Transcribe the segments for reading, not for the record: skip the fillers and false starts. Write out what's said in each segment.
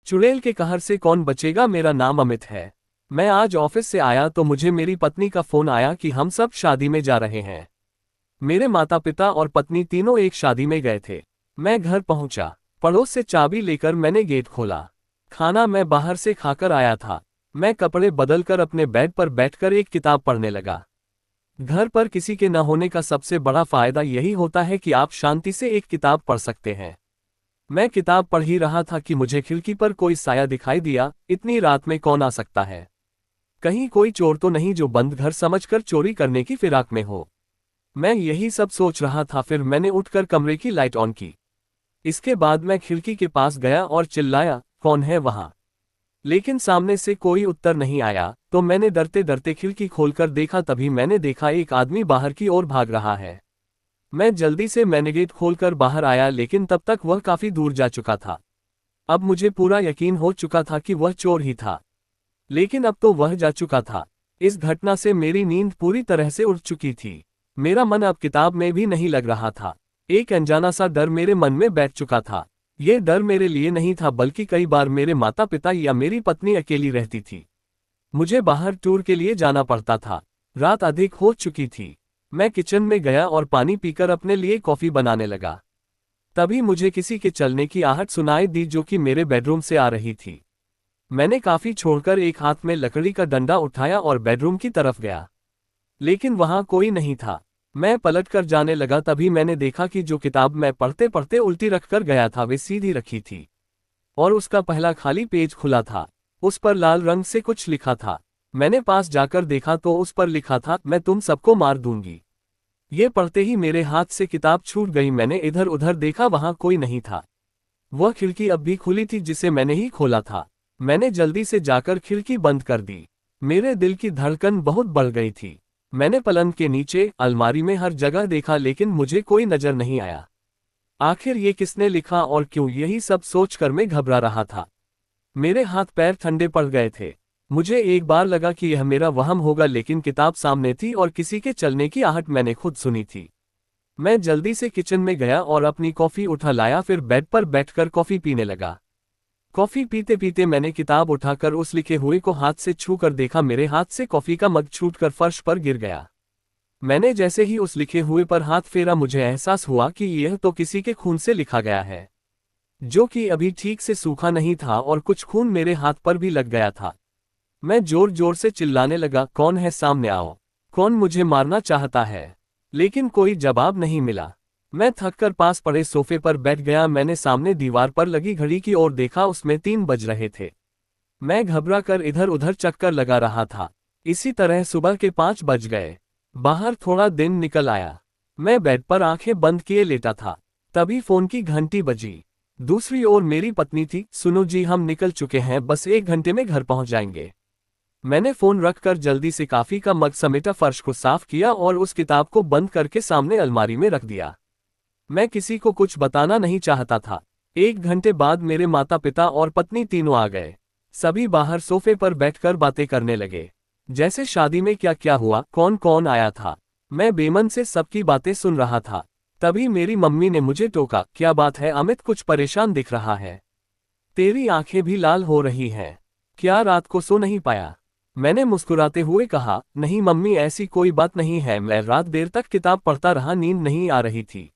चुड़ैल के कहर से कौन बचेगा। मेरा नाम अमित है। मैं आज ऑफिस से आया तो मुझे मेरी पत्नी का फोन आया कि हम सब शादी में जा रहे हैं। मेरे माता पिता और पत्नी तीनों एक शादी में गए थे। मैं घर पहुंचा। पड़ोस से चाबी लेकर मैंने गेट खोला। खाना मैं बाहर से खाकर आया था। मैं कपड़े बदलकर अपने बेड पर बैठकर एक किताब पढ़ने लगा। घर पर किसी के न होने का सबसे बड़ा फायदा यही होता है कि आप शांति से एक किताब पढ़ सकते हैं। मैं किताब पढ़ ही रहा था कि मुझे खिड़की पर कोई साया दिखाई दिया। इतनी रात में कौन आ सकता है? कहीं कोई चोर तो नहीं जो बंद घर समझकर चोरी करने की फिराक में हो। मैं यही सब सोच रहा था, फिर मैंने उठकर कमरे की लाइट ऑन की। इसके बाद मैं खिड़की के पास गया और चिल्लाया, कौन है वहां? लेकिन सामने से कोई उत्तर नहीं आया, तो मैंने डरते डरते खिड़की खोलकर देखा। तभी मैंने देखा एक आदमी बाहर की ओर भाग रहा है। मैं जल्दी से मैंने गेट खोलकर बाहर आया, लेकिन तब तक वह काफी दूर जा चुका था। अब मुझे पूरा यकीन हो चुका था कि वह चोर ही था, लेकिन अब तो वह जा चुका था। इस घटना से मेरी नींद पूरी तरह से उड़ चुकी थी। मेरा मन अब किताब में भी नहीं लग रहा था। एक अनजाना सा डर मेरे मन में बैठ चुका था। यह डर मेरे लिए नहीं था, बल्कि कई बार मेरे माता पिता या मेरी पत्नी अकेली रहती थी। मुझे बाहर टूर के लिए जाना पड़ता था। रात अधिक हो चुकी थी। मैं किचन में गया और पानी पीकर अपने लिए कॉफी बनाने लगा। तभी मुझे किसी के चलने की आहट सुनाई दी, जो कि मेरे बेडरूम से आ रही थी। मैंने काफी छोड़कर एक हाथ में लकड़ी का डंडा उठाया और बेडरूम की तरफ गया, लेकिन वहां कोई नहीं था। मैं पलटकर जाने लगा, तभी मैंने देखा कि जो किताब मैं पढ़ते पढ़ते उल्टी रखकर गया था वे सीधी रखी थी, और उसका पहला खाली पेज खुला था। उस पर लाल रंग से कुछ लिखा था। मैंने पास जाकर देखा तो उस पर लिखा था, मैं तुम सबको मार दूंगी। ये पढ़ते ही मेरे हाथ से किताब छूट गई। मैंने इधर उधर देखा, वहां कोई नहीं था। वह खिड़की अब भी खुली थी जिसे मैंने ही खोला था। मैंने जल्दी से जाकर खिड़की बंद कर दी। मेरे दिल की धड़कन बहुत बढ़ गई थी। मैंने पलंग के नीचे, अलमारी में हर जगह देखा, लेकिन मुझे कोई नजर नहीं आया। आखिर ये किसने लिखा और क्यों? यही सब सोचकर मैं घबरा रहा था। मेरे हाथ पैर ठंडे पड़ गए थे। मुझे एक बार लगा कि यह मेरा वहम होगा, लेकिन किताब सामने थी और किसी के चलने की आहट मैंने खुद सुनी थी। मैं जल्दी से किचन में गया और अपनी कॉफी उठा लाया, फिर बेड पर बैठकर कॉफी पीने लगा। कॉफी पीते पीते मैंने किताब उठाकर उस लिखे हुए को हाथ से छू कर देखा। मेरे हाथ से कॉफी का मग छूटकर फर्श पर गिर गया। मैंने जैसे ही उस लिखे हुए पर हाथ फेरा, मुझे एहसास हुआ कि यह तो किसी के खून से लिखा गया है, जो कि अभी ठीक से सूखा नहीं था, और कुछ खून मेरे हाथ पर भी लग गया था। मैं जोर जोर से चिल्लाने लगा, कौन है? सामने आओ। कौन मुझे मारना चाहता है? लेकिन कोई जवाब नहीं मिला। मैं थककर पास पड़े सोफे पर बैठ गया। मैंने सामने दीवार पर लगी घड़ी की ओर देखा, उसमें 3 बज रहे थे। मैं घबरा कर इधर उधर चक्कर लगा रहा था। इसी तरह सुबह के 5 बज गए। बाहर थोड़ा दिन निकल आया। मैं बेड पर आंखें बंद किए लेटा था। तभी फोन की घंटी बजी। दूसरी ओर मेरी पत्नी थी। सुनो जी, हम निकल चुके हैं, बस 1 घंटे में घर पहुंच जाएंगे। मैंने फोन रखकर जल्दी से कॉफी का मग समेटा, फर्श को साफ किया और उस किताब को बंद करके सामने अलमारी में रख दिया। मैं किसी को कुछ बताना नहीं चाहता था। 1 घंटे बाद मेरे माता पिता और पत्नी तीनों आ गए। सभी बाहर सोफे पर बैठकर बातें करने लगे, जैसे शादी में क्या क्या हुआ, कौन कौन आया था। मैं बेमन से सबकी बातें सुन रहा था। तभी मेरी मम्मी ने मुझे टोका, क्या बात है अमित, कुछ परेशान दिख रहा है? तेरी आंखें भी लाल हो रही हैं। क्या रात को सो नहीं पाया? मैंने मुस्कुराते हुए कहा, नहीं मम्मी, ऐसी कोई बात नहीं है, मैं रात देर तक किताब पढ़ता रहा, नींद नहीं आ रही थी।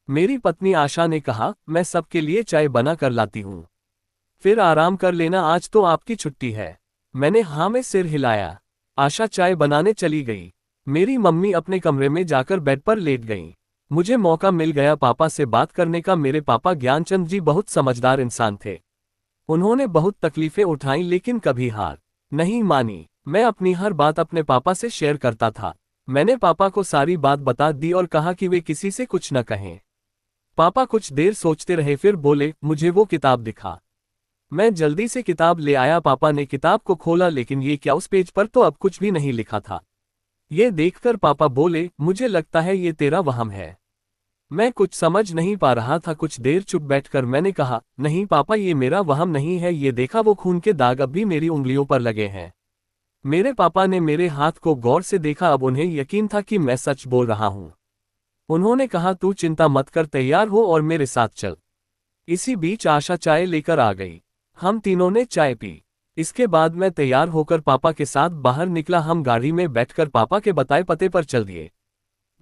मेरी पत्नी आशा ने कहा, मैं सबके लिए चाय बना कर लाती हूँ, फिर आराम कर लेना, आज तो आपकी छुट्टी है। मैंने हाँ में सिर हिलाया। आशा चाय बनाने चली गई। मेरी मम्मी अपने कमरे में जाकर बेड पर लेट गईं। मुझे मौका मिल गया पापा से बात करने का। मेरे पापा ज्ञानचंद जी बहुत समझदार इंसान थे। उन्होंने बहुत तकलीफें उठाई, लेकिन कभी हार नहीं मानी। मैं अपनी हर बात अपने पापा से शेयर करता था। मैंने पापा को सारी बात बता दी और कहा कि वे किसी से कुछ न कहें। पापा कुछ देर सोचते रहे, फिर बोले, मुझे वो किताब दिखा। मैं जल्दी से किताब ले आया। पापा ने किताब को खोला, लेकिन ये क्या, उस पेज पर तो अब कुछ भी नहीं लिखा था। ये देखकर पापा बोले, मुझे लगता है ये तेरा वहम है। मैं कुछ समझ नहीं पा रहा था। कुछ देर चुप बैठकर मैंने कहा, नहीं पापा, ये मेरा वहम नहीं है, ये देखा, वो खून के दाग अब भी मेरी उंगलियों पर लगे हैं। मेरे पापा ने मेरे हाथ को गौर से देखा। अब उन्हें यकीन था कि मैं सच बोल रहा हूँ। उन्होंने कहा, तू चिंता मत कर, तैयार हो और मेरे साथ चल। इसी बीच आशा चाय लेकर आ गई। हम तीनों ने चाय पी। इसके बाद मैं तैयार होकर पापा के साथ बाहर निकला। हम गाड़ी में बैठकर पापा के बताए पते पर चल दिए।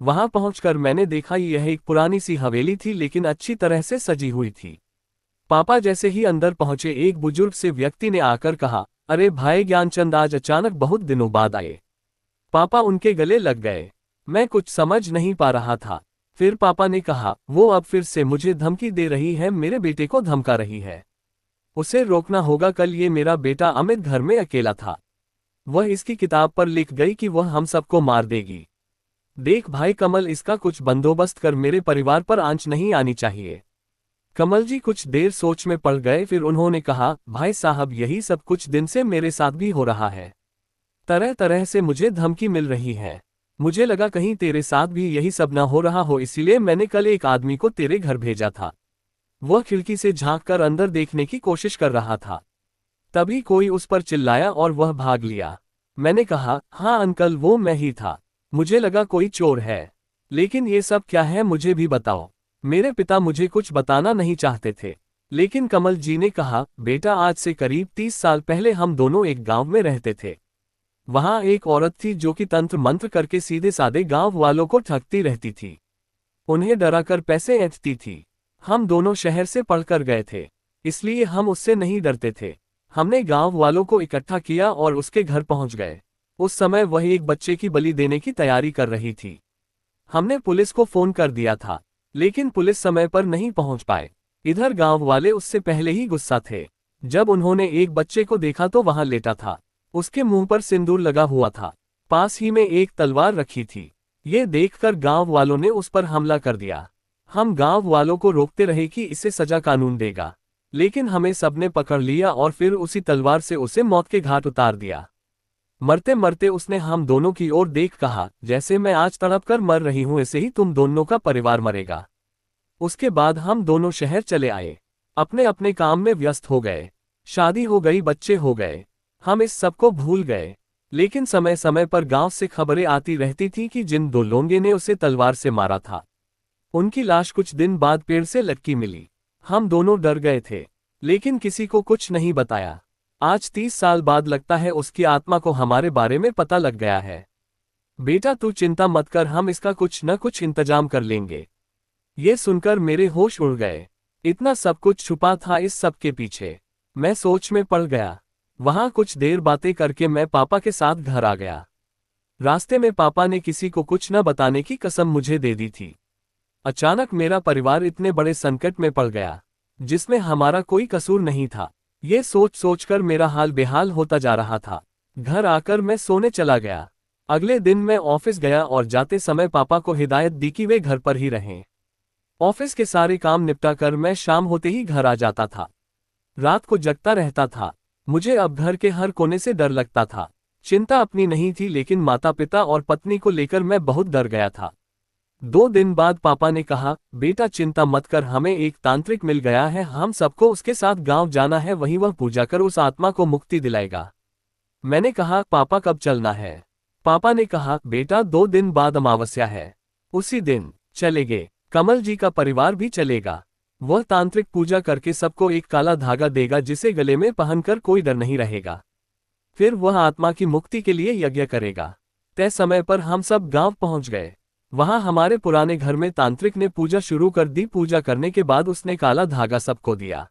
वहां पहुंचकर मैंने देखा यह एक पुरानी सी हवेली थी, लेकिन अच्छी तरह से सजी हुई थी। पापा जैसे ही अंदर पहुंचे, एक बुजुर्ग से व्यक्ति ने आकर कहा, अरे भाई ज्ञानचंद, आज अचानक बहुत दिनों बाद आए। पापा उनके गले लग गए। मैं कुछ समझ नहीं पा रहा था। फिर पापा ने कहा, वो अब फिर से मुझे धमकी दे रही है, मेरे बेटे को धमका रही है। उसे रोकना होगा। कल ये मेरा बेटा अमित घर में अकेला था। वह इसकी किताब पर लिख गई कि वह हम सबको मार देगी। देख भाई कमल, इसका कुछ बंदोबस्त कर, मेरे परिवार पर आंच नहीं आनी चाहिए। कमल जी कुछ देर सोच में पड़ गए, फिर उन्होंने कहा, भाई साहब, यही सब कुछ दिन से मेरे साथ भी हो रहा है। तरह तरह से मुझे धमकी मिल रही है। मुझे लगा कहीं तेरे साथ भी यही सब न हो रहा हो, इसीलिए मैंने कल एक आदमी को तेरे घर भेजा था। वह खिड़की से झांककर अंदर देखने की कोशिश कर रहा था। तभी कोई उस पर चिल्लाया और वह भाग लिया। मैंने कहा, हाँ अंकल, वो मैं ही था। मुझे लगा कोई चोर है, लेकिन ये सब क्या है मुझे भी बताओ। मेरे पिता मुझे कुछ बताना नहीं चाहते थे, लेकिन कमल जी ने कहा, बेटा आज से करीब 30 साल पहले हम दोनों एक गांव में रहते थे। वहां एक औरत थी जो कि तंत्र मंत्र करके सीधे साधे गांव वालों को ठगती रहती थी, उन्हें डराकर पैसे ऐंठती थी। हम दोनों शहर से पढ़कर गए थे, इसलिए हम उससे नहीं डरते थे। हमने गांव वालों को इकट्ठा किया और उसके घर पहुंच गए। उस समय वह एक बच्चे की बलि देने की तैयारी कर रही थी। हमने पुलिस को फोन कर दिया था, लेकिन पुलिस समय पर नहीं पहुंच पाए। इधर गांव वाले उससे पहले ही गुस्सा थे। जब उन्होंने एक बच्चे को देखा तो वहां लेटा था, उसके मुंह पर सिंदूर लगा हुआ था, पास ही में एक तलवार रखी थी। ये देखकर गांव वालों ने उस पर हमला कर दिया। हम गांव वालों को रोकते रहे कि इसे सजा कानून देगा, लेकिन हमें सबने पकड़ लिया और फिर उसी तलवार से उसे मौत के घाट उतार दिया। मरते मरते उसने हम दोनों की ओर देख कहा, जैसे मैं आज तड़प कर मर रही हूं, ऐसे ही तुम दोनों का परिवार मरेगा। उसके बाद हम दोनों शहर चले आए, अपने अपने काम में व्यस्त हो गए। शादी हो गई, बच्चे हो गए, हम इस सब को भूल गए। लेकिन समय समय पर गांव से खबरें आती रहती थी कि जिन दो लोगों ने उसे तलवार से मारा था, उनकी लाश कुछ दिन बाद पेड़ से लटकी मिली। हम दोनों डर गए थे, लेकिन किसी को कुछ नहीं बताया। आज 30 साल बाद लगता है उसकी आत्मा को हमारे बारे में पता लग गया है। बेटा तू चिंता मत कर, हम इसका कुछ न कुछ इंतजाम कर लेंगे। ये सुनकर मेरे होश उड़ गए। इतना सब कुछ छुपा था इस सब के पीछे। मैं सोच में पड़ गया। वहां कुछ देर बातें करके मैं पापा के साथ घर आ गया। रास्ते में पापा ने किसी को कुछ न बताने की कसम मुझे दे दी थी। अचानक मेरा परिवार इतने बड़े संकट में पड़ गया, जिसमें हमारा कोई कसूर नहीं था। ये सोच सोचकर मेरा हाल बेहाल होता जा रहा था। घर आकर मैं सोने चला गया। अगले दिन मैं ऑफिस गया और जाते समय पापा को हिदायत दी कि वे घर पर ही रहें। ऑफिस के सारे काम निपटा कर मैं शाम होते ही घर आ जाता था। रात को जगता रहता था। मुझे अब घर के हर कोने से डर लगता था। चिंता अपनी नहीं थी, लेकिन माता पिता और पत्नी को लेकर मैं बहुत डर गया था। 2 दिन बाद पापा ने कहा, बेटा चिंता मत कर, हमें एक तांत्रिक मिल गया है, हम सबको उसके साथ गांव जाना है, वहीं वह पूजा कर उस आत्मा को मुक्ति दिलाएगा। मैंने कहा, पापा कब चलना है? पापा ने कहा, बेटा 2 दिन बाद अमावस्या है, उसी दिन चलेंगे। कमल जी का परिवार भी चलेगा। वह तांत्रिक पूजा करके सबको एक काला धागा देगा, जिसे गले में पहनकर कोई डर नहीं रहेगा। फिर वह आत्मा की मुक्ति के लिए यज्ञ करेगा। तय समय पर हम सब गांव पहुंच गए। वहां हमारे पुराने घर में तांत्रिक ने पूजा शुरू कर दी। पूजा करने के बाद उसने काला धागा सबको दिया।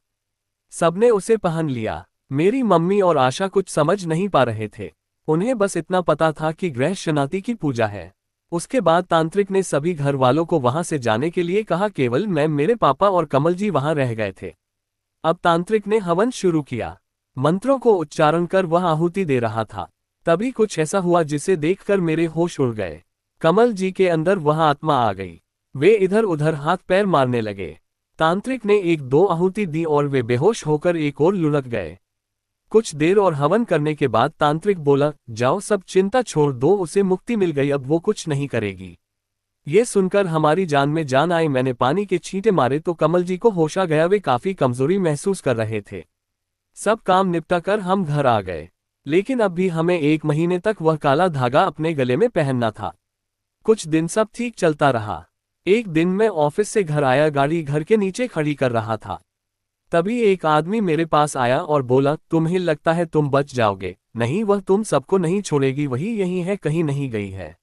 सबने उसे पहन लिया। मेरी मम्मी और आशा कुछ समझ नहीं पा रहे थे। उन्हें बस इतना पता था कि ग्रह शनाती की पूजा है। उसके बाद तांत्रिक ने सभी घर वालों को वहां से जाने के लिए कहा। केवल मैं, मेरे पापा और कमल जी वहां रह गए थे। अब तांत्रिक ने हवन शुरू किया। मंत्रों को उच्चारण कर वह आहुति दे रहा था। तभी कुछ ऐसा हुआ जिसे देखकर मेरे होश उड़ गए। कमल जी के अंदर वह आत्मा आ गई। वे इधर उधर हाथ पैर मारने लगे। तांत्रिक ने 1-2 आहुति दी और वे बेहोश होकर एक ओर लुढ़क गए। कुछ देर और हवन करने के बाद तांत्रिक बोला, जाओ सब चिंता छोड़ दो, उसे मुक्ति मिल गई, अब वो कुछ नहीं करेगी। ये सुनकर हमारी जान में जान आई। मैंने पानी के छींटे मारे तो कमल जी को होश आ गया। वे काफी कमजोरी महसूस कर रहे थे। सब काम निपटा कर हम घर आ गए, लेकिन अब भी हमें 1 महीने तक वह काला धागा अपने गले में पहनना था। कुछ दिन सब ठीक चलता रहा। एक दिन मैं ऑफिस से घर आया, गाड़ी घर के नीचे खड़ी कर रहा था। तभी एक आदमी मेरे पास आया और बोला, तुम्हें लगता है तुम बच जाओगे? नहीं, वह तुम सबको नहीं छोड़ेगी, वही यहीं है, कहीं नहीं गई है।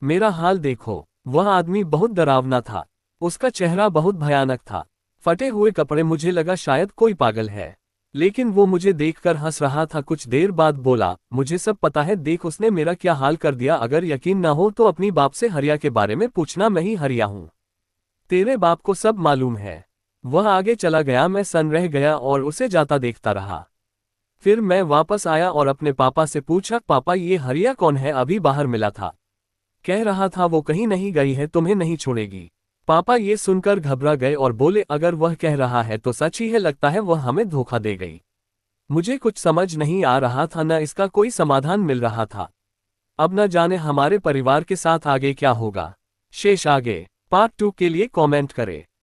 मेरा हाल देखो। वह आदमी बहुत डरावना था। उसका चेहरा बहुत भयानक था। फटे हुए कपड़े, मुझे लगा शायद कोई पागल है। लेकिन वो मुझे देखकर हंस रहा था। कुछ देर बाद बोला, मुझे सब पता है, देख उसने मेरा क्या हाल कर दिया। अगर यकीन ना हो तो अपनी बाप से हरिया के बारे में पूछना, मैं ही हरिया हूँ। तेरे बाप को सब मालूम है। वह आगे चला गया। मैं सन रह गया और उसे जाता देखता रहा। फिर मैं वापस आया और अपने पापा से पूछा, पापा ये हरिया कौन है? अभी बाहर मिला था, कह रहा था वो कहीं नहीं गई है, तुम्हें नहीं छोड़ेगी। पापा ये सुनकर घबरा गए और बोले, अगर वह कह रहा है तो सच ही है, लगता है वह हमें धोखा दे गई। मुझे कुछ समझ नहीं आ रहा था, न इसका कोई समाधान मिल रहा था। अब न जाने हमारे परिवार के साथ आगे क्या होगा। शेष आगे। पार्ट 2 के लिए कमेंट करें।